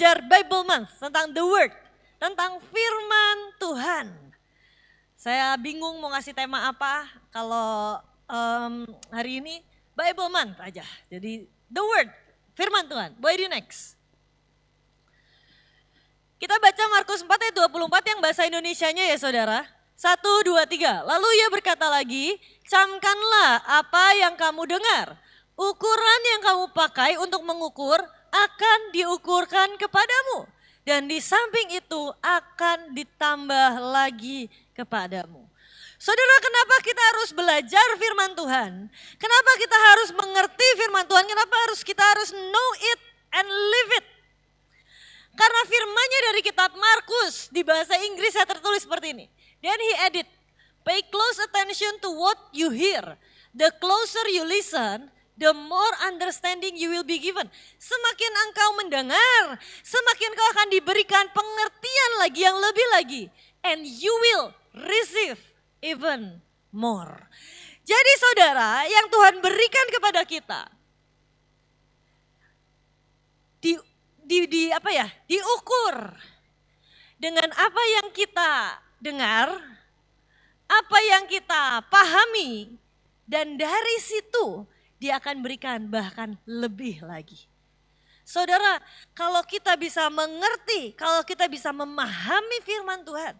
belajar Bible Month tentang the Word, tentang firman Tuhan. Saya bingung mau ngasih tema apa kalau hari ini Bible Month aja. Jadi the Word, firman Tuhan. Boleh di next. Kita baca Markus 4 ayat 24 yang bahasa Indonesianya ya saudara. 1, 2, 3. Lalu ia berkata lagi, camkanlah apa yang kamu dengar. Ukuran yang kamu pakai untuk mengukur akan diukurkan kepadamu. Dan di samping itu akan ditambah lagi kepadamu. Saudara, kenapa kita harus belajar firman Tuhan? Kenapa kita harus mengerti firman Tuhan? Kenapa kita harus know it and live it? Karena firmannya dari kitab Markus di bahasa Inggris tertulis seperti ini. Then he added, pay close attention to what you hear. The closer you listen, the more understanding you will be given. Semakin engkau mendengar, semakin kau akan diberikan pengertian lagi yang lebih lagi. And you will receive even more. Jadi saudara, yang Tuhan berikan kepada kita diukur dengan apa yang kita dengar, apa yang kita pahami, dan dari situ dia akan berikan bahkan lebih lagi. Saudara, kalau kita bisa mengerti, kalau kita bisa memahami firman Tuhan,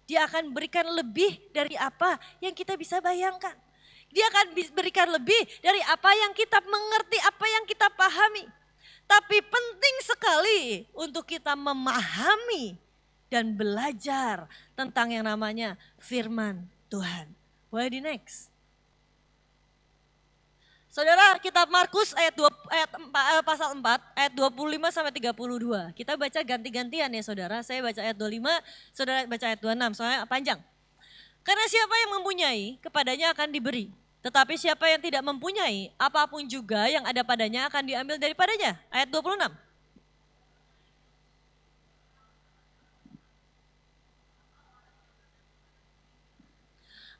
dia akan berikan lebih dari apa yang kita bisa bayangkan. Dia akan berikan lebih dari apa yang kita mengerti, apa yang kita pahami. Tapi penting sekali untuk kita memahami dan belajar tentang yang namanya firman Tuhan. Boleh di next. Saudara, kitab Markus pasal 4 ayat 25 sampai 32. Kita baca ganti-gantian ya saudara. Saya baca ayat 25, saudara baca ayat 26, soalnya panjang. Karena siapa yang mempunyai, kepadanya akan diberi. Tetapi siapa yang tidak mempunyai, apapun juga yang ada padanya akan diambil daripadanya. Ayat 26.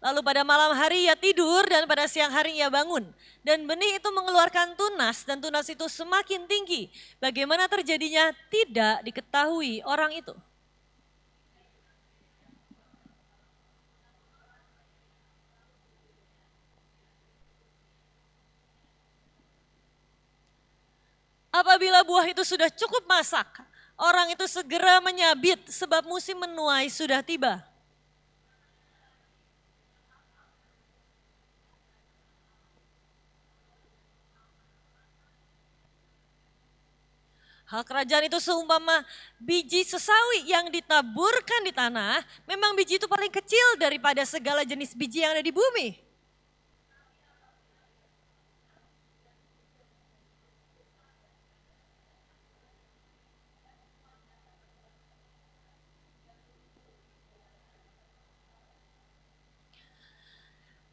Lalu pada malam hari ia tidur dan pada siang hari ia bangun. Dan benih itu mengeluarkan tunas dan tunas itu semakin tinggi. Bagaimana terjadinya tidak diketahui orang itu. Apabila buah itu sudah cukup masak, orang itu segera menyabit sebab musim menuai sudah tiba. Hal kerajaan itu seumpama biji sesawi yang ditaburkan di tanah, memang biji itu paling kecil daripada segala jenis biji yang ada di bumi.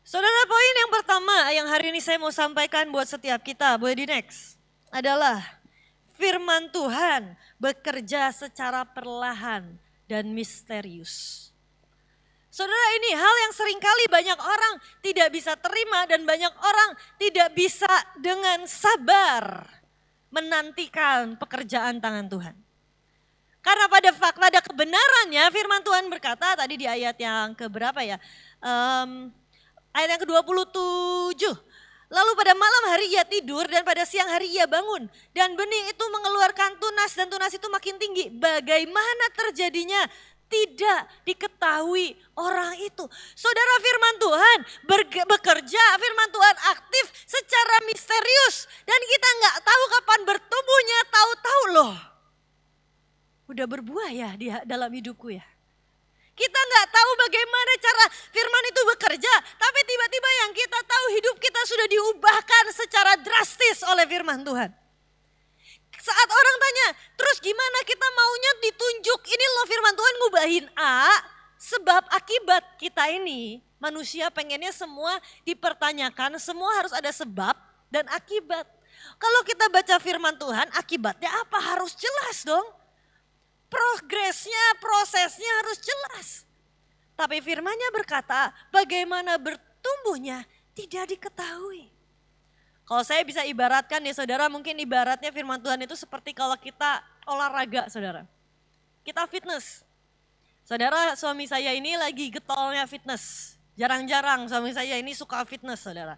Saudara, poin yang pertama yang hari ini saya mau sampaikan buat setiap kita, boleh di next, adalah firman Tuhan bekerja secara perlahan dan misterius. Saudara, ini hal yang seringkali banyak orang tidak bisa terima dan banyak orang tidak bisa dengan sabar menantikan pekerjaan tangan Tuhan. Karena pada kebenarannya firman Tuhan berkata tadi di ayat yang keberapa ya? Ayat yang ke-27. Lalu pada malam hari ia tidur dan pada siang hari ia bangun. Dan benih itu mengeluarkan tunas dan tunas itu makin tinggi. Bagaimana terjadinya tidak diketahui orang itu. Saudara, firman Tuhan bekerja, firman Tuhan aktif secara misterius. Dan kita nggak tahu kapan bertumbuhnya, tahu-tahu loh. Udah berbuah ya di dalam hidupku ya. Kita nggak tahu bagaimana cara firman itu bekerja, tapi tiba-tiba yang kita tahu hidup kita sudah diubahkan secara drastis oleh firman Tuhan. Saat orang tanya, terus gimana kita maunya ditunjuk, ini loh firman Tuhan ngubahin A, sebab akibat kita ini manusia pengennya semua dipertanyakan, semua harus ada sebab dan akibat. Kalau kita baca firman Tuhan, akibatnya apa? Harus jelas dong. Progresnya, prosesnya harus jelas. Tapi firman-Nya berkata, bagaimana bertumbuhnya tidak diketahui. Kalau saya bisa ibaratkan ya saudara, mungkin ibaratnya firman Tuhan itu seperti kalau kita olahraga saudara. Kita fitness. Saudara, suami saya ini lagi getolnya fitness. Jarang-jarang suami saya ini suka fitness saudara.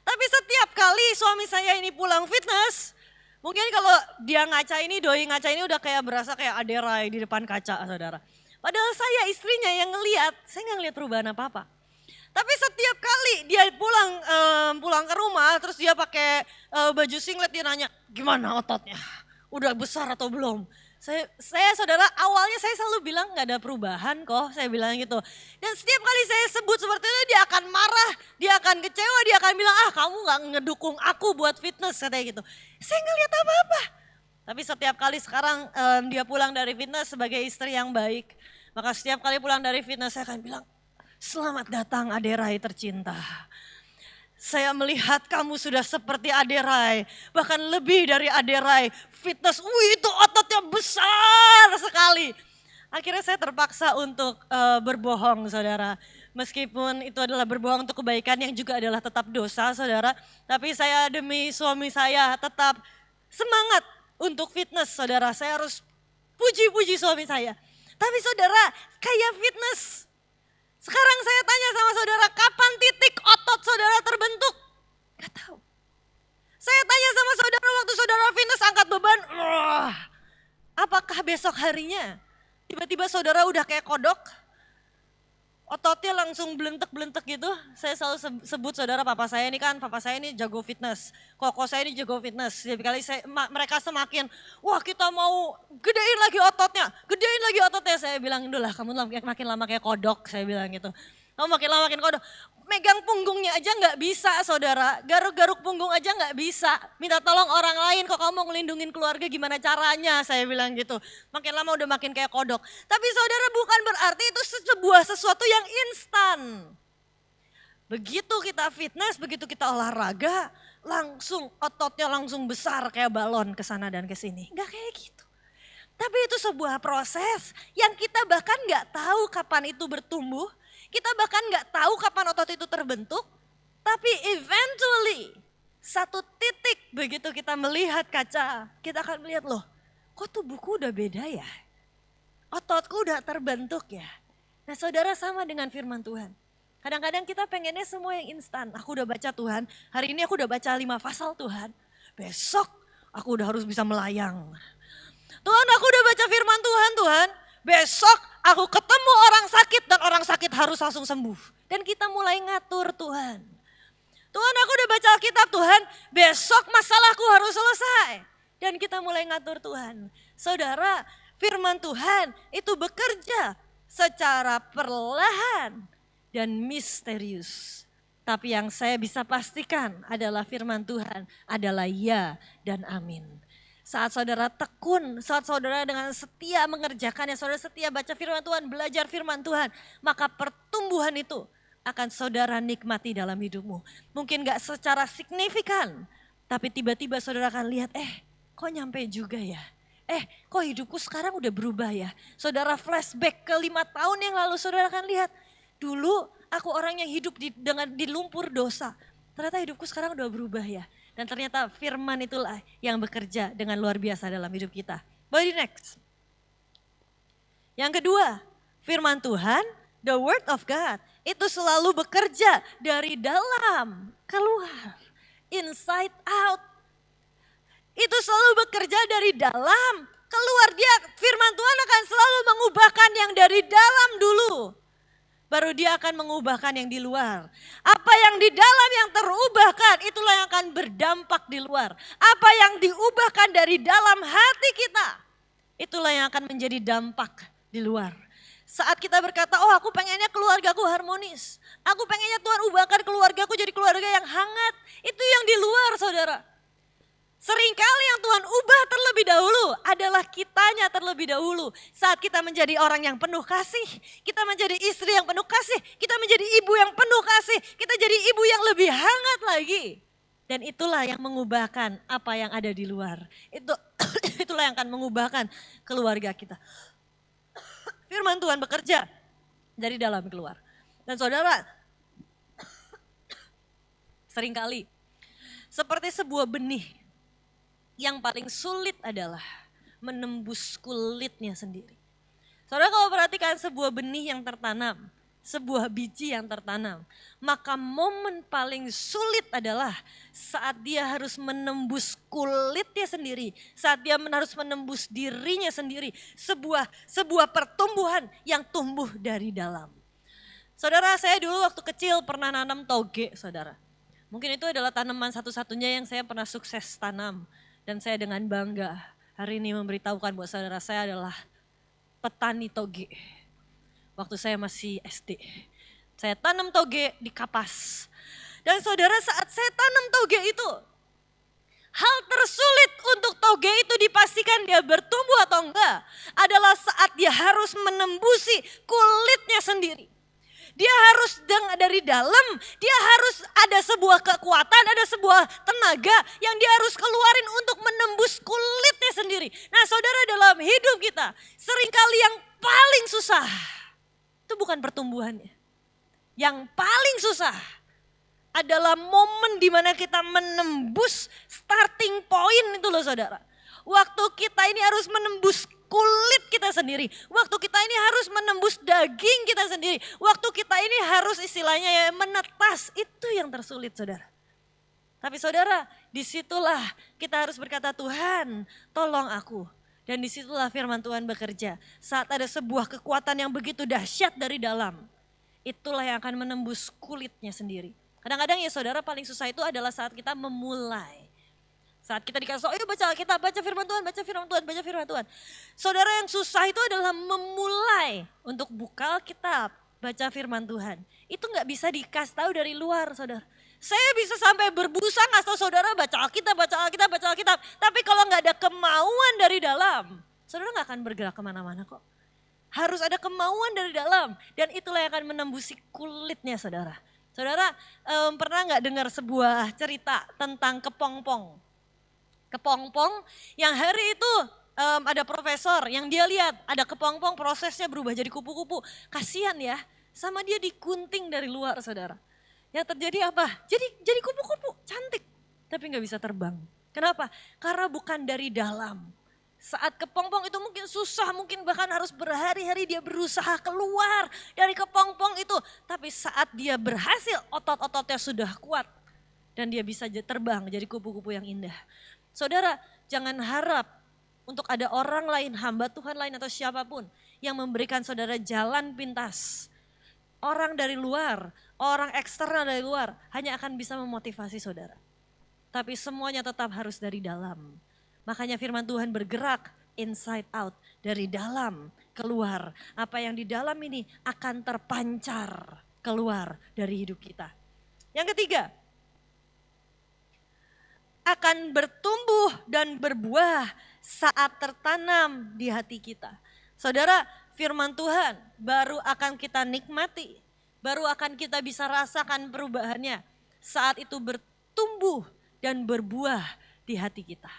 Tapi setiap kali suami saya ini pulang fitness, mungkin kalau dia ngaca ini, doi ngaca ini udah kayak berasa kayak aderai di depan kaca saudara. Padahal saya istrinya yang ngeliat, saya nggak ngeliat perubahan apa-apa. Tapi setiap kali dia pulang ke rumah, terus dia pakai baju singlet, dia nanya, gimana ototnya? Udah besar atau belum? Saya saudara, awalnya saya selalu bilang gak ada perubahan kok, saya bilang gitu. Dan setiap kali saya sebut seperti itu, dia akan marah, dia akan kecewa, dia akan bilang, kamu gak ngedukung aku buat fitness, katanya gitu. Saya gak lihat apa-apa. Tapi setiap kali sekarang dia pulang dari fitness sebagai istri yang baik, maka setiap kali pulang dari fitness saya akan bilang, selamat datang Aderai tercinta. Saya melihat kamu sudah seperti Aderai, bahkan lebih dari Aderai. Fitness, itu ototnya besar sekali. Akhirnya saya terpaksa untuk berbohong saudara. Meskipun itu adalah berbohong untuk kebaikan yang juga adalah tetap dosa saudara. Tapi saya demi suami saya tetap semangat untuk fitness saudara. Saya harus puji-puji suami saya. Tapi saudara, kayak fitness. Sekarang saya tanya sama saudara, kapan titik otot saudara terbentuk? Gak tahu. Saya tanya sama saudara waktu saudara fitness angkat beban, apakah besok harinya tiba-tiba saudara udah kayak kodok? Ototnya langsung belentek-belentek gitu. Saya selalu sebut saudara, papa saya ini jago fitness. Koko saya ini jago fitness. Jadi kali mereka semakin, wah kita mau gedein lagi ototnya. Saya bilang, udah lah kamu makin lama kayak kodok, saya bilang gitu. Kamu makin lama makin kodok. Megang punggungnya aja gak bisa saudara, garuk-garuk punggung aja gak bisa. Minta tolong orang lain, kok kamu mau ngelindungin keluarga gimana caranya, saya bilang gitu. Makin lama udah makin kayak kodok. Tapi saudara, bukan berarti itu sebuah sesuatu yang instan. Begitu kita fitness, begitu kita olahraga, langsung ototnya langsung besar kayak balon ke sana dan ke sini. Gak kayak gitu. Tapi itu sebuah proses yang kita bahkan gak tahu kapan itu bertumbuh. Kita bahkan gak tahu kapan otot itu terbentuk, tapi eventually satu titik begitu kita melihat kaca, kita akan melihat loh, kok tubuhku udah beda ya? Ototku udah terbentuk ya? Nah saudara, sama dengan firman Tuhan. Kadang-kadang kita pengennya semua yang instan. Aku udah baca Tuhan, hari ini aku udah baca 5 pasal Tuhan, besok aku udah harus bisa melayang. Tuhan, aku udah baca firman Tuhan, besok aku ketemu orang sakit dan orang sakit harus langsung sembuh. Dan kita mulai ngatur Tuhan. Tuhan, aku udah baca Alkitab Tuhan, besok masalahku harus selesai. Dan kita mulai ngatur Tuhan. Saudara, firman Tuhan itu bekerja secara perlahan dan misterius. Tapi yang saya bisa pastikan adalah firman Tuhan adalah ya dan amin. Saat saudara tekun, saat saudara dengan setia mengerjakannya, saudara setia baca firman Tuhan, belajar firman Tuhan, maka pertumbuhan itu akan saudara nikmati dalam hidupmu. Mungkin gak secara signifikan, tapi tiba-tiba saudara akan lihat, kok nyampe juga ya? Kok hidupku sekarang udah berubah ya? Saudara flashback ke 5 tahun yang lalu, saudara akan lihat, dulu aku orang yang hidup di lumpur dosa. Ternyata hidupku sekarang udah berubah ya. Dan ternyata firman itulah yang bekerja dengan luar biasa dalam hidup kita. Boleh next. Yang kedua, firman Tuhan, the word of God, itu selalu bekerja dari dalam keluar, inside out. Itu selalu bekerja dari dalam keluar. Firman Tuhan akan selalu mengubahkan yang dari dalam dulu. Baru dia akan mengubahkan yang di luar. Apa yang di dalam yang terubahkan, itulah yang akan berdampak di luar. Apa yang diubahkan dari dalam hati kita, itulah yang akan menjadi dampak di luar. Saat kita berkata, aku pengennya keluargaku harmonis. Aku pengennya Tuhan ubahkan keluargaku jadi keluarga yang hangat. Itu yang di luar saudara. Seringkali yang Tuhan ubah terlebih dahulu adalah kitanya terlebih dahulu. Saat kita menjadi orang yang penuh kasih, kita menjadi istri yang penuh kasih, kita menjadi ibu yang penuh kasih, kita jadi ibu yang lebih hangat lagi. Dan itulah yang mengubahkan apa yang ada di luar. Itulah yang akan mengubahkan keluarga kita. Firman Tuhan bekerja dari dalam keluar. Dan saudara, seringkali seperti sebuah benih, yang paling sulit adalah menembus kulitnya sendiri. Saudara kalau perhatikan sebuah benih yang tertanam, sebuah biji yang tertanam, maka momen paling sulit adalah saat dia harus menembus kulitnya sendiri, saat dia harus menembus dirinya sendiri, sebuah pertumbuhan yang tumbuh dari dalam. Saudara, saya dulu waktu kecil pernah nanam toge, saudara. Mungkin itu adalah tanaman satu-satunya yang saya pernah sukses tanam. Dan saya dengan bangga hari ini memberitahukan buat saudara saya adalah petani toge. Waktu saya masih SD. Saya tanam toge di kapas. Dan saudara, saat saya tanam toge itu, hal tersulit untuk toge itu dipastikan dia bertumbuh atau enggak adalah saat dia harus menembusi kulitnya sendiri. Dia harus dari dalam, dia harus ada sebuah kekuatan, ada sebuah tenaga yang dia harus keluarin untuk menembus kulitnya sendiri. Nah saudara, dalam hidup kita seringkali yang paling susah itu bukan pertumbuhannya. Yang paling susah adalah momen di mana kita menembus starting point itu loh saudara. Waktu kita ini harus menembus kulit kita sendiri. Waktu kita ini harus menembus daging kita sendiri. Waktu kita ini harus istilahnya ya menetas. Itu yang tersulit saudara. Tapi saudara, disitulah kita harus berkata, Tuhan tolong aku. Dan disitulah firman Tuhan bekerja. Saat ada sebuah kekuatan yang begitu dahsyat dari dalam. Itulah yang akan menembus kulitnya sendiri. Kadang-kadang ya saudara, paling susah itu adalah saat kita memulai. Saat kita dikasih, ayo baca Alkitab, baca firman Tuhan, baca firman Tuhan, baca firman Tuhan. Saudara, yang susah itu adalah memulai untuk buka Alkitab, baca firman Tuhan. Itu gak bisa dikasih tahu dari luar saudara. Saya bisa sampai berbusa ngasih tahu saudara baca Alkitab, baca Alkitab, baca Alkitab. Tapi kalau gak ada kemauan dari dalam, saudara gak akan bergerak kemana-mana kok. Harus ada kemauan dari dalam. Dan itulah yang akan menembusi kulitnya saudara. Saudara pernah gak dengar sebuah cerita tentang kepompong? Kepompong yang hari itu ada profesor yang dia lihat ada kepompong prosesnya berubah jadi kupu-kupu. Kasihan ya, sama dia digunting dari luar saudara. Yang terjadi apa? Jadi kupu-kupu cantik tapi gak bisa terbang. Kenapa? Karena bukan dari dalam. Saat kepompong itu mungkin susah, mungkin bahkan harus berhari-hari dia berusaha keluar dari kepompong itu. Tapi saat dia berhasil, otot-ototnya sudah kuat. Dan dia bisa terbang jadi kupu-kupu yang indah. Saudara, jangan harap untuk ada orang lain, hamba Tuhan lain atau siapapun yang memberikan saudara jalan pintas. Orang dari luar, orang eksternal dari luar hanya akan bisa memotivasi saudara. Tapi semuanya tetap harus dari dalam. Makanya firman Tuhan bergerak inside out, dari dalam keluar. Apa yang di dalam ini akan terpancar keluar dari hidup kita. Yang ketiga, akan bertumbuh dan berbuah saat tertanam di hati kita. Saudara, firman Tuhan baru akan kita nikmati, baru akan kita bisa rasakan perubahannya saat itu bertumbuh dan berbuah di hati kita.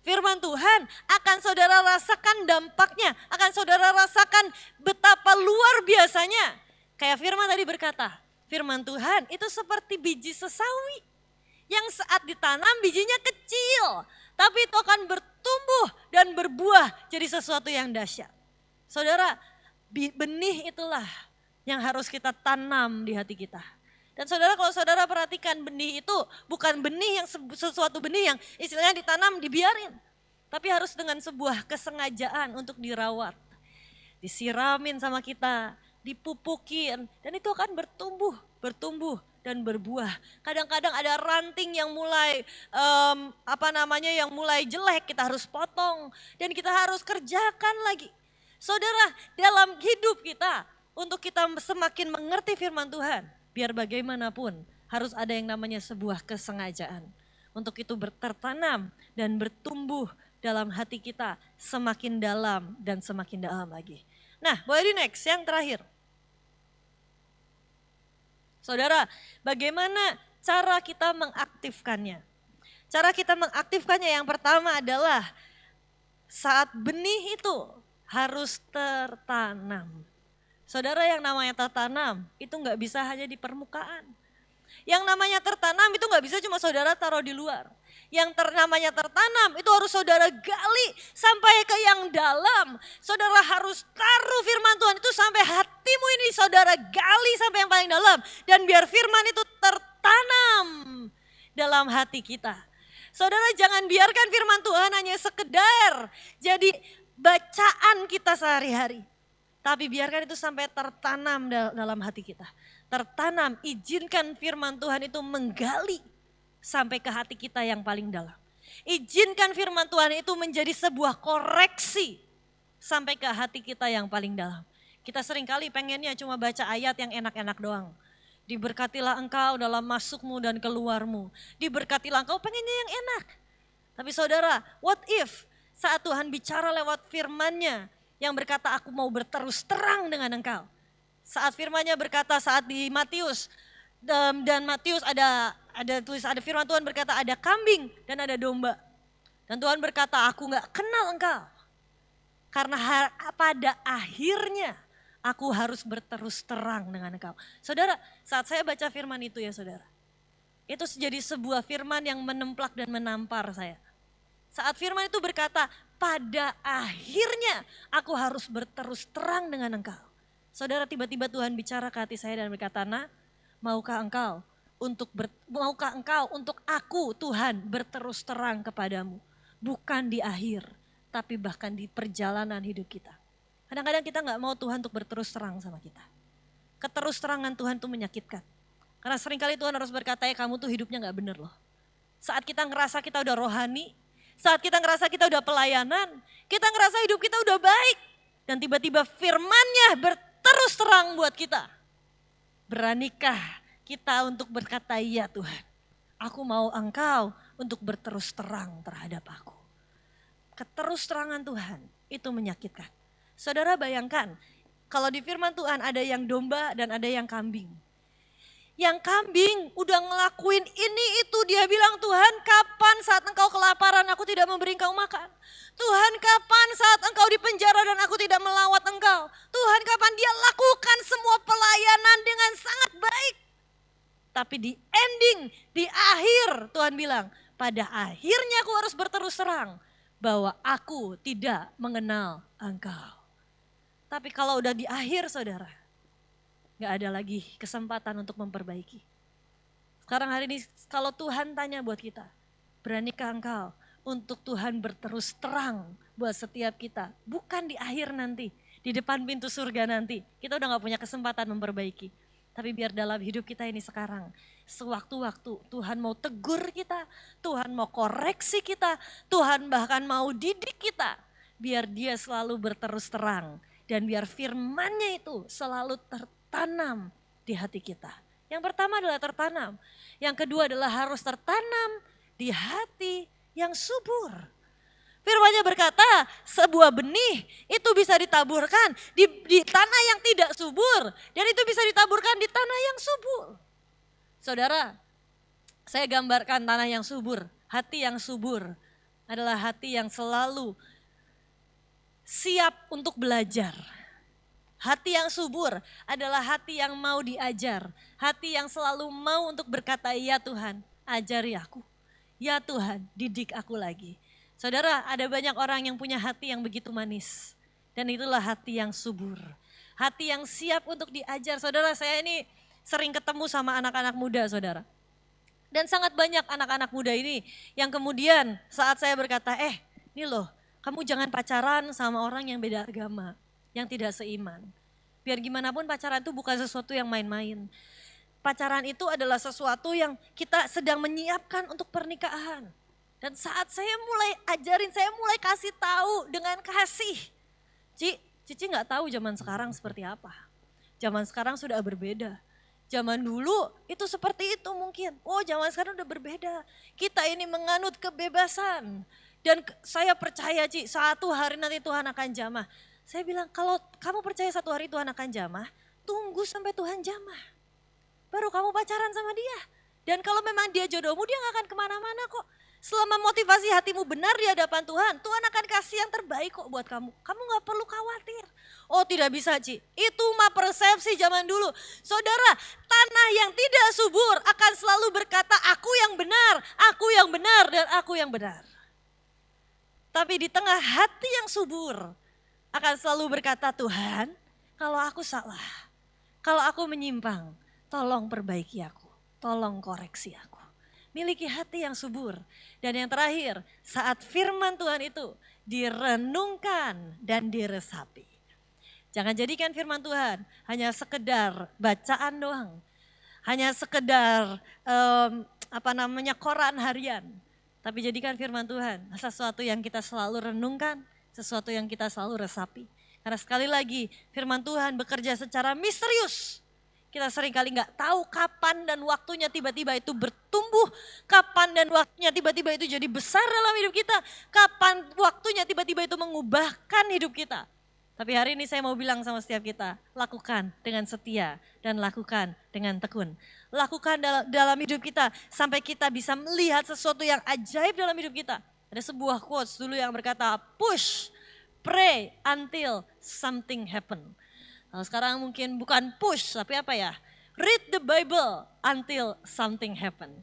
Firman Tuhan akan saudara rasakan dampaknya, akan saudara rasakan betapa luar biasanya. Kayak firman tadi berkata, firman Tuhan itu seperti biji sesawi. Yang saat ditanam bijinya kecil, tapi itu akan bertumbuh dan berbuah jadi sesuatu yang dahsyat. Saudara, benih itulah yang harus kita tanam di hati kita. Dan saudara, kalau saudara perhatikan, benih itu bukan benih yang sesuatu benih yang istilahnya ditanam dibiarin. Tapi harus dengan sebuah kesengajaan untuk dirawat. Disiramin sama kita, dipupukin, dan itu akan bertumbuh dan berbuah. Kadang-kadang ada ranting yang mulai yang mulai jelek, kita harus potong dan kita harus kerjakan lagi. Saudara, dalam hidup kita untuk kita semakin mengerti firman Tuhan, biar bagaimanapun harus ada yang namanya sebuah kesengajaan. Untuk itu tertanam dan bertumbuh dalam hati kita semakin dalam dan semakin dalam lagi. Nah, boleh di next yang terakhir. Saudara, bagaimana cara kita mengaktifkannya? Cara kita mengaktifkannya yang pertama adalah saat benih itu harus tertanam. Saudara, yang namanya tertanam itu gak bisa hanya di permukaan. Yang namanya tertanam itu gak bisa cuma saudara taruh di luar. Yang namanya tertanam itu harus saudara gali sampai ke yang dalam. Saudara harus taruh firman Tuhan itu sampai hatimu ini saudara gali sampai yang paling dalam. Dan biar firman itu tertanam dalam hati kita. Saudara jangan biarkan firman Tuhan hanya sekedar jadi bacaan kita sehari-hari. Tapi biarkan itu sampai tertanam dalam hati kita. Tertanam, izinkan firman Tuhan itu menggali sampai ke hati kita yang paling dalam. Izinkan firman Tuhan itu menjadi sebuah koreksi sampai ke hati kita yang paling dalam. Kita seringkali pengennya cuma baca ayat yang enak-enak doang. Diberkatilah engkau dalam masukmu dan keluarmu. Diberkatilah engkau, pengennya yang enak. Tapi saudara, what if saat Tuhan bicara lewat firman-Nya yang berkata aku mau berterus terang dengan engkau. Saat firman-Nya berkata saat di Matius, dan Matius ada firman Tuhan berkata ada kambing dan ada domba. Dan Tuhan berkata aku gak kenal engkau. Karena pada akhirnya aku harus berterus terang dengan engkau. Saudara, saat saya baca firman itu ya saudara. Itu jadi sebuah firman yang menemplak dan menampar saya. Saat firman itu berkata pada akhirnya aku harus berterus terang dengan engkau. Saudara, tiba-tiba Tuhan bicara ke hati saya dan berkata, "Nak, maukah engkau untuk aku Tuhan berterus terang kepadamu, bukan di akhir, tapi bahkan di perjalanan hidup kita." Kadang-kadang kita nggak mau Tuhan untuk berterus terang sama kita. Keterus terangan Tuhan itu menyakitkan. Karena seringkali Tuhan harus berkata, ya kamu tuh hidupnya nggak bener loh. Saat kita ngerasa kita udah rohani, saat kita ngerasa kita udah pelayanan, kita ngerasa hidup kita udah baik. Dan tiba-tiba firman-Nya berterus terang buat kita. Beranikah kita untuk berkata, iya Tuhan, aku mau engkau untuk berterus terang terhadap aku. Keterus terangan Tuhan itu menyakitkan. Saudara bayangkan, kalau di firman Tuhan ada yang domba dan ada yang kambing. Yang kambing udah ngelakuin ini itu, dia bilang Tuhan kapan saat engkau kelaparan aku tidak memberi engkau makan. Tuhan kapan saat engkau di penjara dan aku tidak melawat engkau. Tuhan kapan, dia lakukan semua pelayanan dengan sangat baik. Tapi di ending, di akhir Tuhan bilang pada akhirnya aku harus berterus terang bahwa aku tidak mengenal engkau. Tapi kalau udah di akhir saudara, gak ada lagi kesempatan untuk memperbaiki. Sekarang hari ini kalau Tuhan tanya buat kita, beranikah engkau untuk Tuhan berterus terang buat setiap kita? Bukan di akhir nanti, di depan pintu surga nanti. Kita udah gak punya kesempatan memperbaiki. Tapi biar dalam hidup kita ini sekarang, sewaktu-waktu Tuhan mau tegur kita, Tuhan mau koreksi kita, Tuhan bahkan mau didik kita. Biar dia selalu berterus terang dan biar firman-Nya itu selalu tertanam di hati kita. Yang pertama adalah tertanam. Yang kedua adalah harus tertanam di hati yang subur. Firman-Nya berkata sebuah benih itu bisa ditaburkan di tanah yang tidak subur. Dan itu bisa ditaburkan di tanah yang subur. Saudara, saya gambarkan tanah yang subur. Hati yang subur adalah hati yang selalu siap untuk belajar. Hati yang subur adalah hati yang mau diajar. Hati yang selalu mau untuk berkata, ya Tuhan ajari aku. Ya Tuhan didik aku lagi. Saudara, ada banyak orang yang punya hati yang begitu manis. Dan itulah hati yang subur. Hati yang siap untuk diajar. Saudara, saya ini sering ketemu sama anak-anak muda saudara. Dan sangat banyak anak-anak muda ini yang kemudian saat saya berkata, ini loh kamu jangan pacaran sama orang yang beda agama. Yang tidak seiman. Biar gimana pun pacaran itu bukan sesuatu yang main-main. Pacaran itu adalah sesuatu yang kita sedang menyiapkan untuk pernikahan. Dan saat saya mulai ajarin, saya mulai kasih tahu dengan kasih. Cici gak tahu zaman sekarang seperti apa. Zaman sekarang sudah berbeda. Zaman dulu itu seperti itu mungkin. Oh zaman sekarang udah berbeda. Kita ini menganut kebebasan. Dan saya percaya satu hari nanti Tuhan akan jamah. Saya bilang kalau kamu percaya satu hari Tuhan akan jamah, tunggu sampai Tuhan jamah. Baru kamu pacaran sama dia. Dan kalau memang dia jodohmu, dia gak akan kemana-mana kok. Selama motivasi hatimu benar di hadapan Tuhan, Tuhan akan kasih yang terbaik kok buat kamu. Kamu gak perlu khawatir. Oh tidak bisa Ci, itu mah persepsi zaman dulu. Saudara, tanah yang tidak subur akan selalu berkata aku yang benar, dan aku yang benar. Tapi di tengah hati yang subur akan selalu berkata Tuhan, kalau aku salah, kalau aku menyimpang, tolong perbaiki aku, tolong koreksi aku. Miliki hati yang subur. Dan yang terakhir, saat firman Tuhan itu direnungkan dan diresapi. Jangan jadikan firman Tuhan hanya sekedar bacaan doang. Hanya sekedar koran harian. Tapi jadikan firman Tuhan sesuatu yang kita selalu renungkan, sesuatu yang kita selalu resapi. Karena sekali lagi firman Tuhan bekerja secara misterius. Kita seringkali nggak tahu kapan dan waktunya tiba-tiba itu bertumbuh, kapan dan waktunya tiba-tiba itu jadi besar dalam hidup kita, kapan waktunya tiba-tiba itu mengubahkan hidup kita. Tapi hari ini saya mau bilang sama setiap kita, lakukan dengan setia dan lakukan dengan tekun. Lakukan dalam hidup kita sampai kita bisa melihat sesuatu yang ajaib dalam hidup kita. Ada sebuah quotes dulu yang berkata, push, pray until something happen. Nah, sekarang mungkin bukan push, tapi apa ya? Read the Bible until something happen.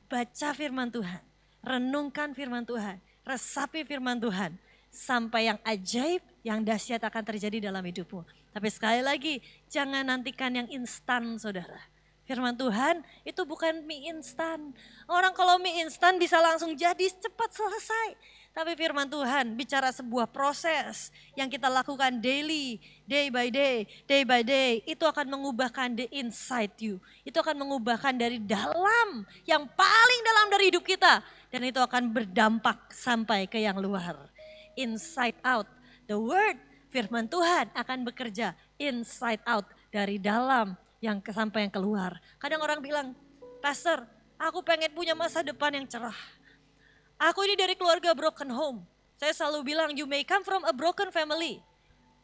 Baca firman Tuhan, renungkan firman Tuhan, resapi firman Tuhan. Sampai yang ajaib, yang dahsyat akan terjadi dalam hidupmu. Tapi sekali lagi, jangan nantikan yang instan saudara. Firman Tuhan itu bukan mie instan. Orang kalau mie instan bisa langsung jadi cepat selesai. Tapi firman Tuhan bicara sebuah proses yang kita lakukan daily, day by day. Itu akan mengubahkan the inside you. Itu akan mengubahkan dari dalam, yang paling dalam dari hidup kita. Dan itu akan berdampak sampai ke yang luar. Inside out, the word, firman Tuhan akan bekerja inside out, dari dalam yang sampai yang keluar. Kadang orang bilang, Pastor, aku pengen punya masa depan yang cerah. Aku ini dari keluarga broken home. Saya selalu bilang, you may come from a broken family,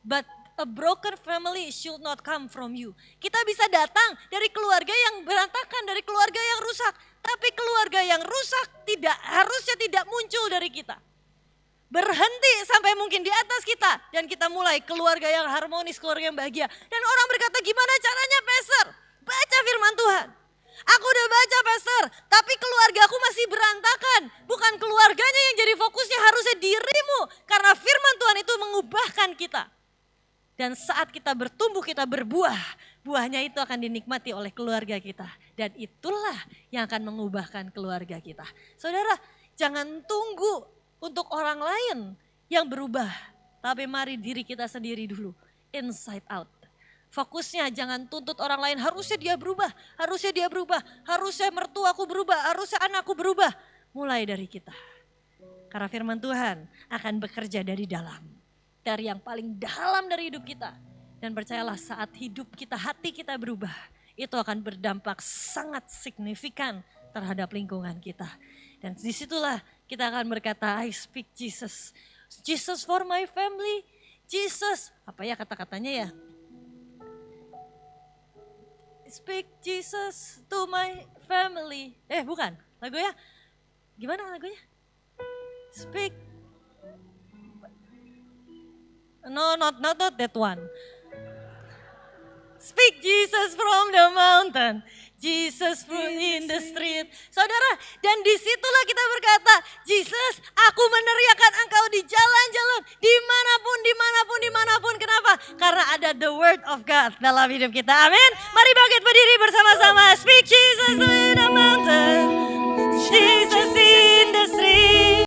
but a broken family should not come from you. Kita bisa datang dari keluarga yang berantakan, dari keluarga yang rusak. Tapi keluarga yang rusak harusnya tidak muncul dari kita. Berhenti sampai mungkin di atas kita. Dan kita mulai keluarga yang harmonis, keluarga yang bahagia. Dan orang berkata, gimana caranya Pastor? Baca firman Tuhan. Aku udah baca Pastor, tapi keluarga aku masih berantakan. Bukan keluarganya yang jadi fokusnya, harusnya dirimu. Karena firman Tuhan itu mengubahkan kita. Dan saat kita bertumbuh, kita berbuah. Buahnya itu akan dinikmati oleh keluarga kita. Dan itulah yang akan mengubahkan keluarga kita. Saudara, jangan tunggu untuk orang lain yang berubah. Tapi mari diri kita sendiri dulu, inside out. Fokusnya jangan tuntut orang lain, harusnya dia berubah, harusnya mertuaku berubah, harusnya anakku berubah. Mulai dari kita. Karena firman Tuhan akan bekerja dari dalam. Dari yang paling dalam dari hidup kita. Dan percayalah saat hidup kita, hati kita berubah, itu akan berdampak sangat signifikan terhadap lingkungan kita. Dan disitulah kita akan berkata, I speak Jesus. Jesus for my family. Jesus, apa ya kata-katanya ya? Speak Jesus to my family. Bukan, lagunya. Gimana lagunya? Speak. No, not that one. Speak Jesus from the mountain. Jesus in the street. Saudara, dan disitulah kita berkata, Jesus, aku meneriakan engkau di jalan-jalan, dimanapun. Kenapa? Karena ada the word of God dalam hidup kita. Amin. Mari bangkit berdiri bersama-sama. Speak Jesus to the mountain.